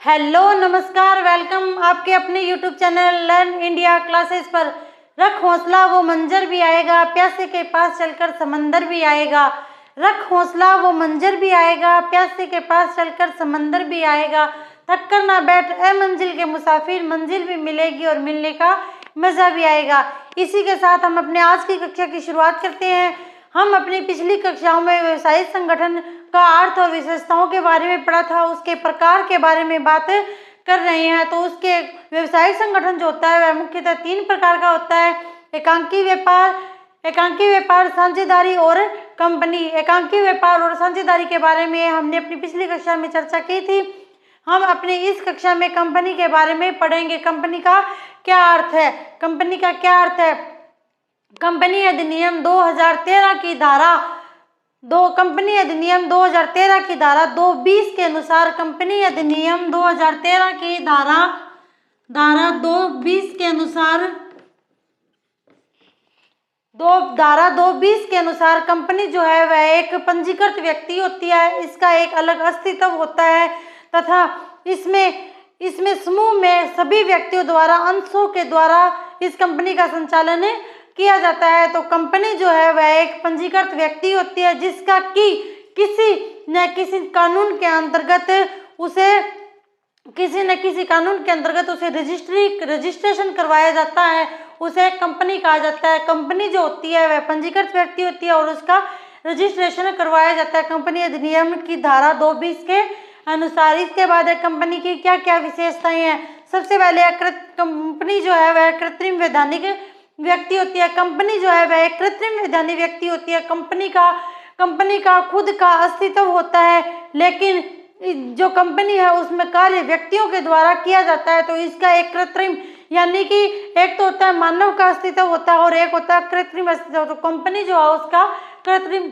Hello नमस्कार, welcome आपके अपने YouTube channel learn India classes पर। रख हौसला वो मंजर भी आएगा, प्यासे के पास चलकर समंदर भी आएगा। रख हौसला वो मंजर भी आएगा, प्यासे के पास चलकर समंदर भी आएगा। थक कर ना बैठ ए मंजिल के मुसाफिर, मंजिल भी मिलेगी और मिलने का मजा भी आएगा। इसी के साथ हम अपने आज की कक्षा की शुरुआत करते हैं। हम अपनी पिछली कक्षाओं में व्यवसायिक संगठन का अर्थ और विशेषताओं के बारे में पढ़ा था, उसके प्रकार के बारे में बात कर रहे हैं। तो उसके व्यवसायिक संगठन जो होता है वह मुख्यतः 3 प्रकार का होता है। एकांकी व्यापार, साझेदारी और कंपनी। एकांकी व्यापार और साझेदारी के बारे में हमने अपनी पिछली कक्षा में चर्चा की थी। हम अपने इस कक्षा में कंपनी के बारे में पढ़ेंगे। कंपनी का क्या अर्थ है? कंपनी का क्या अर्थ है? कंपनी अधिनियम 2013 की धारा 220 के अनुसार कंपनी अधिनियम 2013 की धारा 220 के अनुसार कंपनी जो है वह एक पंजीकृत व्यक्ति होती है। इसका एक अलग अस्तित्व होता है तथा इसमें समूह में सभी व्यक्तियों द्वारा अंशों के द्वारा इस कंपनी का संचालन किया जाता है। तो कंपनी जो है वह एक पंजीकृत व्यक्ति होती है जिसका कि किसी न किसी कानून के अंतर्गत उसे रजिस्ट्रेशन करवाया जाता है, उसे कंपनी कहा जाता है। कंपनी जो होती है वह पंजीकृत व्यक्ति होती है और उसका रजिस्ट्रेशन करवाया जाता है कंपनी अधिनियम की धारा 220 के अनुसार। इसके बाद कंपनी की क्या क्या विशेषताएं हैं? सबसे पहले कंपनी जो है वह कृत्रिम वैधानिक व्यक्ति होती है। कंपनी जो है वह एक कृत्रिम वैधानिक व्यक्ति होती है। कंपनी का खुद का अस्तित्व होता है, लेकिन जो कंपनी है उसमें कार्य व्यक्तियों के द्वारा किया जाता है। तो इसका एक कृत्रिम यानी कि एक तो होता है मानव का अस्तित्व होता है और एक होता है कृत्रिम अस्तित्व। तो कंपनी जो है उसका कृत्रिम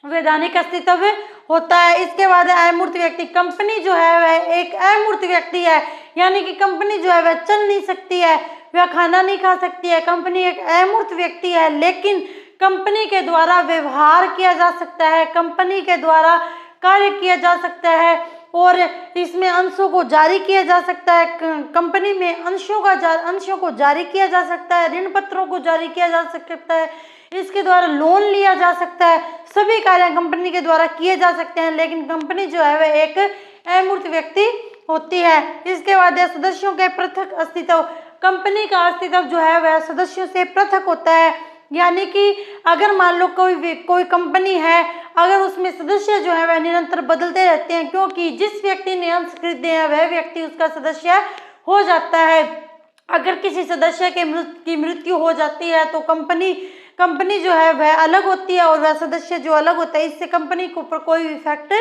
वैधानिक अस्तित्व होता है। इसके बाद अमूर्त व्यक्ति। कंपनी जो है वह एक अमूर्त व्यक्ति है, यानी कि कंपनी जो है वह चल नहीं सकती है, वह खाना नहीं खा सकती है। कंपनी एक अमूर्त व्यक्ति है, लेकिन कंपनी के द्वारा व्यवहार किया जा सकता है, कंपनी के द्वारा कार्य किया जा सकता है और इसमें अंशों को जारी किया जा सकता है। कंपनी में अंशों को जारी किया जा सकता है, ऋण पत्रों को जारी किया जा सकता है, इसके द्वारा लोन लिया जा सकता है। सभी कार्य कंपनी के द्वारा किए जा सकते हैं, लेकिन कंपनी जो है वह एक अमूर्त व्यक्ति होती है। इसके बाद सदस्यों के पृथक अस्तित्व। कंपनी का अस्तित्व जो है वह सदस्यों से पृथक होता है, यानी कि अगर मान लो कोई कंपनी है, अगर उसमें सदस्य जो है वह निरंतर बदलते रहते हैं, क्योंकि जिस व्यक्ति ने अंश खरीदे हैं वह व्यक्ति उसका सदस्य हो जाता है। अगर किसी सदस्य की मृत्यु हो जाती है तो कंपनी जो है वह अलग होती है और वह सदस्य जो अलग होता है, इससे कंपनी के ऊपर कोई इफेक्ट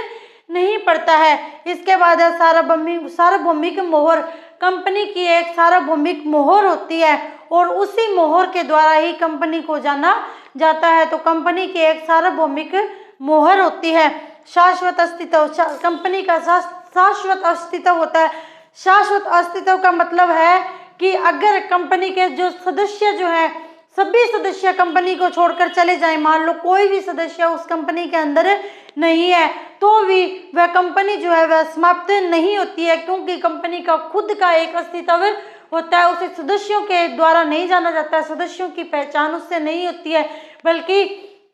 नहीं पड़ता है। इसके बाद है सार्वभौमिक मोहर। कंपनी की एक सार्वभौमिक मोहर होती है और उसी मोहर के द्वारा ही कंपनी को जाना जाता है। तो कंपनी की एक सार्वभौमिक मोहर होती है। शाश्वत अस्तित्व। कंपनी का शाश्वत अस्तित्व होता है। शाश्वत अस्तित्व का मतलब है कि अगर कंपनी के जो सदस्य जो है, सभी सदस्य कंपनी को छोड़कर चले जाएं, मान लो कोई भी सदस्य उस कंपनी के अंदर नहीं है, तो भी वह कंपनी जो है वह समाप्त नहीं होती है, क्योंकि कंपनी का खुद का एक अस्तित्व होता है। उसे सदस्यों के द्वारा नहीं जाना जाता है, सदस्यों की पहचान उससे नहीं होती है, बल्कि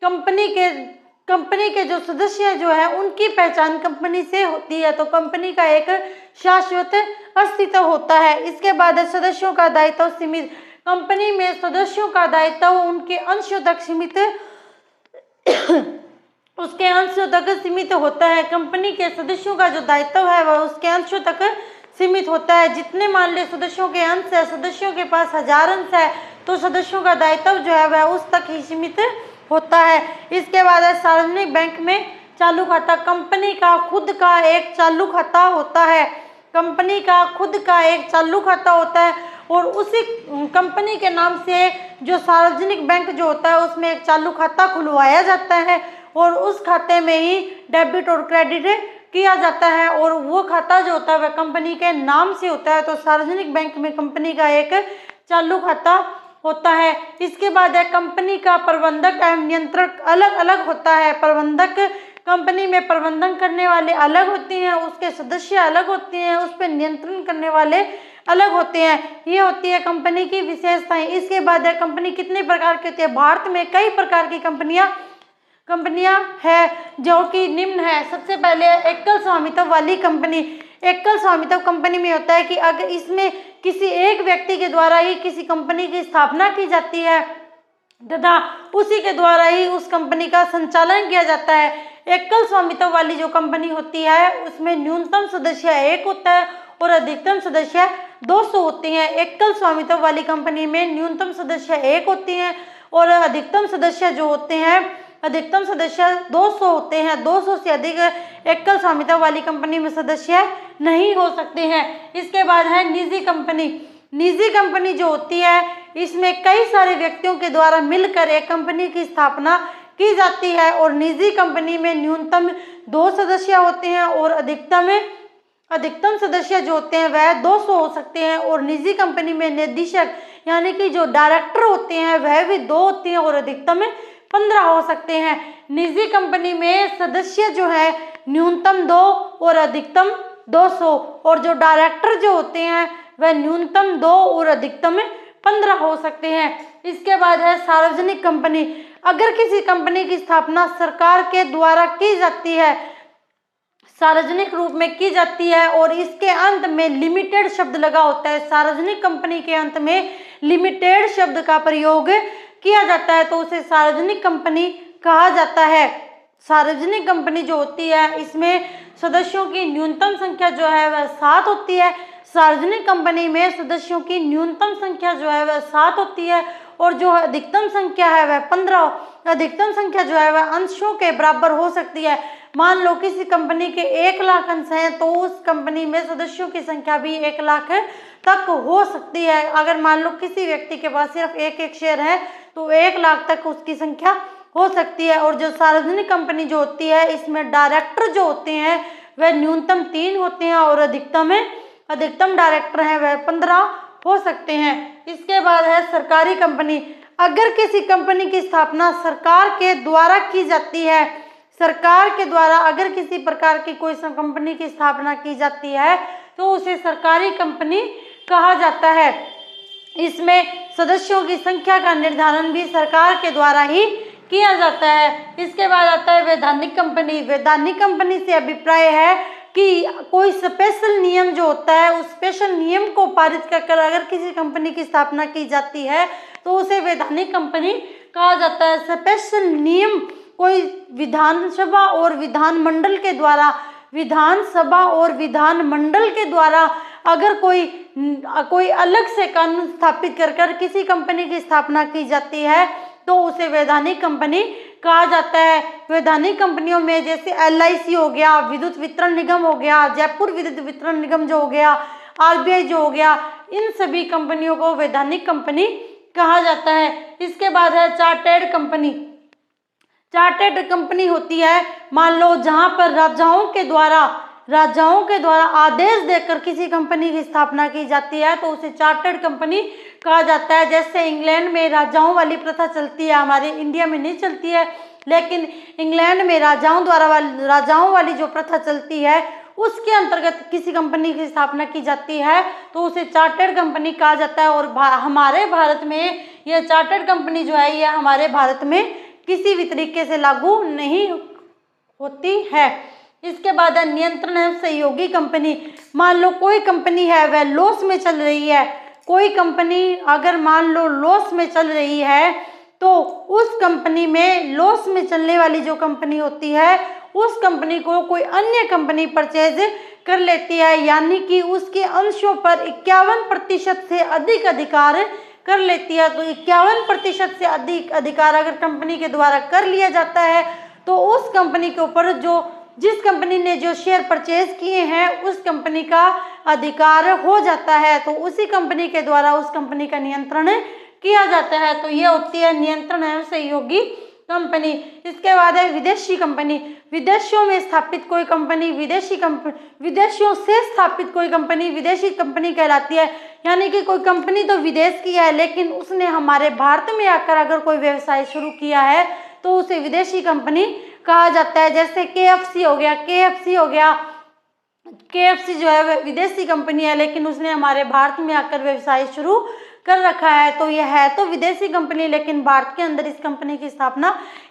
कंपनी के जो सदस्य जो है उनकी पहचान कंपनी से होती है। तो कंपनी का एक शाश्वत अस्तित्व होता है। इसके बाद सदस्यों का दायित्व सीमित। कंपनी में सदस्यों का दायित्व उनके अंशों तक सीमित होता है। कंपनी के सदस्यों का जो दायित्व है वह उसके अंशों तक सीमित होता है। जितने मान ले सदस्यों के अंश है, सदस्यों के पास 1000 अंश है, तो सदस्यों का दायित्व जो है वह उस तक ही सीमित होता है। इसके बाद है सार्वजनिक बैंक में चालू खाता। कंपनी का खुद का एक चालू खाता होता है। कंपनी का खुद का एक चालू खाता होता है और उसी कंपनी के नाम से जो सार्वजनिक बैंक जो होता है उसमें एक चालू खाता खुलवाया जाता है और उस खाते में ही डेबिट और क्रेडिट किया जाता है और वो खाता जो होता है वह कंपनी के नाम से होता है। तो सार्वजनिक बैंक में कंपनी का एक चालू खाता होता है। इसके बाद है कंपनी का प्रबंधक एवं नियंत्रक अलग अलग होता है। प्रबंधक कंपनी में प्रबंधन करने वाले अलग होते हैं, उसके सदस्य अलग होते हैं, उस पर नियंत्रण करने वाले अलग होते हैं। ये होती है कंपनी की विशेषताएं। इसके बाद है कंपनी कितने प्रकार की होती है। भारत में कई प्रकार की कंपनियां है जो कि निम्न है। सबसे पहले एकल स्वामित्व वाली कंपनी। एकल स्वामित्व कंपनी में होता है कि अगर इसमें किसी एक व्यक्ति के द्वारा ही किसी कंपनी की स्थापना की जाती है तथा उसी के द्वारा ही उस कंपनी का संचालन किया जाता है। एकल स्वामित्व वाली जो कंपनी होती है उसमें न्यूनतम सदस्य 1 होता है और अधिकतम सदस्य 200 होते हैं। एकल स्वामित्व वाली कंपनी में न्यूनतम सदस्य 1 होते हैं और अधिकतम सदस्य जो होते हैं, अधिकतम सदस्य 200 होते हैं। 200 से अधिक एकल स्वामित्व वाली कंपनी में सदस्य नहीं हो सकते हैं। इसके बाद है निजी कंपनी। निजी कंपनी जो होती है इसमें कई सारे व्यक्तियों के द्वारा मिलकर एक कंपनी की स्थापना की जाती है और निजी कंपनी में न्यूनतम 2 सदस्य होते हैं और अधिकतम सदस्य जो होते हैं वह 200 हो सकते हैं। और निजी कंपनी में निदेशक यानी कि जो डायरेक्टर होते हैं वह भी 2 होते हैं और अधिकतम 15 हो सकते हैं। निजी कंपनी में सदस्य जो है न्यूनतम 2 और अधिकतम 200 और जो डायरेक्टर जो होते हैं वह न्यूनतम 2 और अधिकतम 15 हो सकते हैं। इसके बाद है सार्वजनिक कंपनी। अगर किसी कंपनी की स्थापना सरकार के द्वारा की जाती है, सार्वजनिक रूप में की जाती है और इसके अंत में लिमिटेड शब्द लगा होता है, सार्वजनिक कंपनी के अंत में लिमिटेड शब्द का प्रयोग किया जाता है तो उसे सार्वजनिक कंपनी कहा जाता है। सार्वजनिक कंपनी जो होती है इसमें सदस्यों की न्यूनतम संख्या जो है वह 7 होती है। सार्वजनिक कंपनी में सदस्यों की न्यूनतम संख्या जो है वह 7 होती है और जो अधिकतम संख्या है वह 15। अधिकतम संख्या जो है वह अंशों के बराबर हो सकती है। मान लो किसी कंपनी के 1 लाख अंश हैं तो उस कंपनी में सदस्यों की संख्या भी 1 लाख तक हो सकती है। अगर मान लो किसी व्यक्ति के पास सिर्फ एक शेयर है तो 1 लाख तक उसकी संख्या हो सकती है। और जो सार्वजनिक कंपनी जो होती है इसमें डायरेक्टर जो होते हैं वह न्यूनतम 3 होते हैं और अधिकतम डायरेक्टर हैं वह 15 हो सकते हैं। इसके बाद है सरकारी कंपनी। अगर किसी कंपनी की स्थापना सरकार के द्वारा की जाती है, सरकार के द्वारा अगर किसी प्रकार की कोई कंपनी की स्थापना की जाती है तो उसे सरकारी कंपनी कहा जाता है। इसमें सदस्यों की संख्या का निर्धारण भी सरकार के द्वारा ही किया जाता है। इसके बाद आता है वैधानिक कंपनी। वैधानिक कंपनी से अभिप्राय है कि कोई स्पेशल नियम जो होता है उस स्पेशल नियम को पारित कर अगर किसी कंपनी की स्थापना की जाती है तो उसे वैधानिक कंपनी कहा जाता है। स्पेशल नियम कोई विधानसभा और विधानमंडल के द्वारा अगर कोई अलग से कानून स्थापित कर किसी कंपनी की स्थापना की जाती है तो उसे वैधानिक कंपनी कहा जाता है। वैधानिक कंपनियों में जैसे LIC हो गया, विद्युत वितरण निगम हो गया, जयपुर विद्युत वितरण निगम जो हो गया, RBI जो हो गया, इन सभी कंपनियों को वैधानिक कंपनी कहा जाता है। इसके बाद है चार्टर्ड कंपनी। चार्टर्ड कंपनी होती है मान लो जहां पर राजाओं के द्वारा आदेश देकर किसी कंपनी की स्थापना की जाती है तो उसे चार्टर्ड कंपनी कहा जाता है। जैसे इंग्लैंड में राजाओं वाली प्रथा चलती है, हमारे इंडिया में नहीं चलती है, लेकिन इंग्लैंड में राजाओं वाली जो प्रथा चलती है उसके अंतर्गत किसी कंपनी की स्थापना की जाती है तो उसे चार्टर्ड कंपनी कहा जाता है। और हमारे भारत में यह चार्टर्ड कंपनी जो है यह हमारे भारत में किसी भी तरीके से लागू नहीं होती है। इसके बाद है नियंत्रण एवं सहयोगी कंपनी। मान लो कोई कंपनी है वह लॉस में चल रही है, कोई कंपनी अगर मान लो लॉस में चल रही है तो उस कंपनी में लॉस में चलने वाली जो कंपनी होती है उस कंपनी को कोई अन्य कंपनी परचेज कर लेती है, यानी कि उसके अंशों पर 51% से अधिक अधिकार कर लेती है। तो 51% से अधिक अधिकार अगर कंपनी के द्वारा कर लिया जाता है तो उस कंपनी के ऊपर जिस कंपनी ने जो शेयर परचेज किए हैं उस कंपनी का अधिकार हो जाता है, तो उसी कंपनी के द्वारा उस कंपनी का नियंत्रण किया जाता है। तो ये होती है नियंत्रण एवं सहयोगी कंपनी। इसके बाद है विदेशी कंपनी। विदेशों में स्थापित कोई कंपनी विदेशियों से स्थापित कोई कंपनी विदेशी कंपनी कहलाती है। यानी कि कोई कंपनी तो विदेश की है लेकिन उसने हमारे भारत में आकर अगर कोई व्यवसाय शुरू किया है तो उसे विदेशी कंपनी कहा जाता है। जैसे KFC हो गया, KFC जो है वह विदेशी कंपनी है, लेकिन उसने हमारे भारत में आकर व्यवसाय शुरू कर रखा है। तो यह है तो विदेशी कंपनी, लेकिन भारत के अंदर इस कंपनी की स्थापना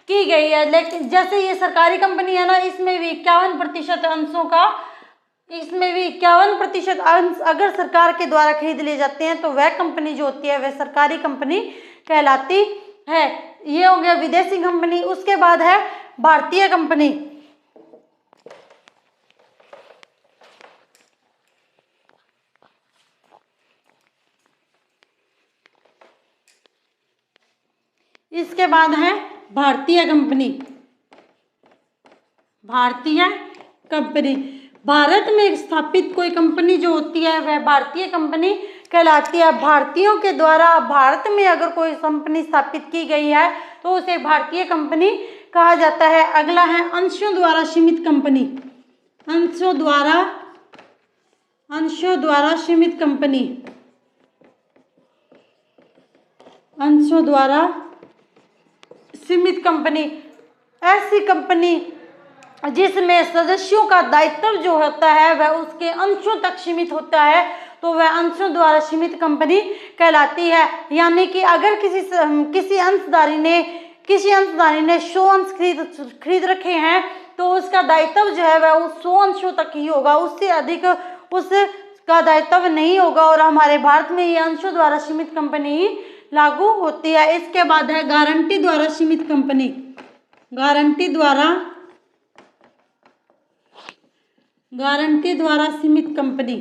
की गई है। लेकिन जैसे ये सरकारी कंपनी है ना, इसमें भी 51% अंशों का, इसमें भी 51% अंश अगर सरकार के द्वारा खरीद लिए जाते हैं तो वह कंपनी जो होती है वह सरकारी कंपनी कहलाती है। ये हो गया विदेशी कंपनी। उसके बाद है भारतीय कंपनी। इसके बाद है भारतीय कंपनी। भारतीय कंपनी भारत में स्थापित कोई कंपनी जो होती है वह भारतीय कंपनी कहलाती है। भारतीयों के द्वारा भारत में अगर कोई कंपनी स्थापित की गई है तो उसे भारतीय कंपनी कहा जाता है। अगला है अंशों द्वारा सीमित कंपनी। अंशों द्वारा सीमित कंपनी। अंशों द्वारा सीमित कंपनी ऐसी कंपनी जिसमें सदस्यों का दायित्व जो होता है वह उसके अंशों तक सीमित होता है, तो वह अंशों द्वारा सीमित कंपनी कहलाती है। यानी कि अगर किसी अंशधारी ने 100 अंश खरीद रखे हैं तो उसका दायित्व जो है वह उस 100 अंशों तक ही होगा, उससे अधिक उसका दायित्व नहीं होगा। और हमारे भारत में ये अंशों द्वारा सीमित कंपनी ही लागू होती है। इसके बाद है गारंटी द्वारा सीमित कंपनी। गारंटी द्वारा सीमित कंपनी।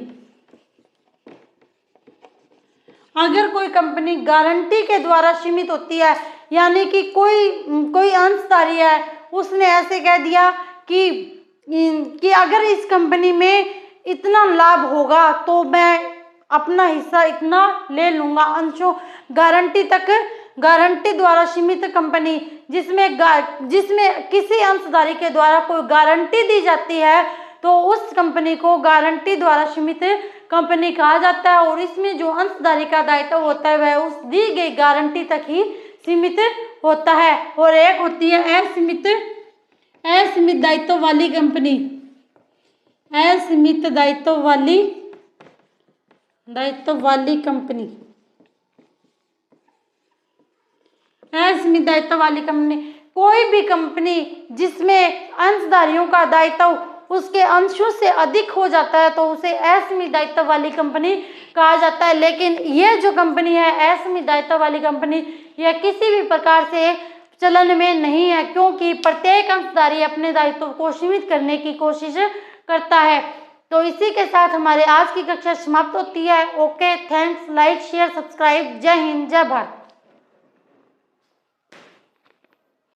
अगर कोई कंपनी गारंटी के द्वारा सीमित होती है, यानी कि कोई अंशधारी है, उसने ऐसे कह दिया कि अगर इस कंपनी में इतना लाभ होगा तो मैं अपना हिस्सा इतना ले लूंगा अंशों। गारंटी द्वारा सीमित कंपनी जिसमें किसी अंशधारी के द्वारा कोई गारंटी दी जाती है तो उस कंपनी को गारंटी द्वारा सीमित कंपनी कहा जाता है। और इसमें जो अंशधारी का दायित्व होता है वह उस दी गई गारंटी तक ही सीमित होता है। और एक होती है असीमित दायित्व वाली कंपनी। असीमित दायित्व वाली कंपनी। असीमित दायित्व वाली कंपनी कोई भी कंपनी जिसमें अंशधारियों का दायित्व उसके अंशों से अधिक हो जाता है तो उसे असीमित दायित्व वाली कंपनी कहा जाता है। लेकिन ये जो कंपनी है असीमित दायित्व वाली कंपनी, यह किसी भी प्रकार से चलन में नहीं है, क्योंकि प्रत्येक अंशधारी अपने दायित्व को सीमित करने की कोशिश करता है। तो इसी के साथ हमारे आज की कक्षा समाप्त होती है। Okay, thanks, like, share, subscribe. जय हिंद, जय भारत।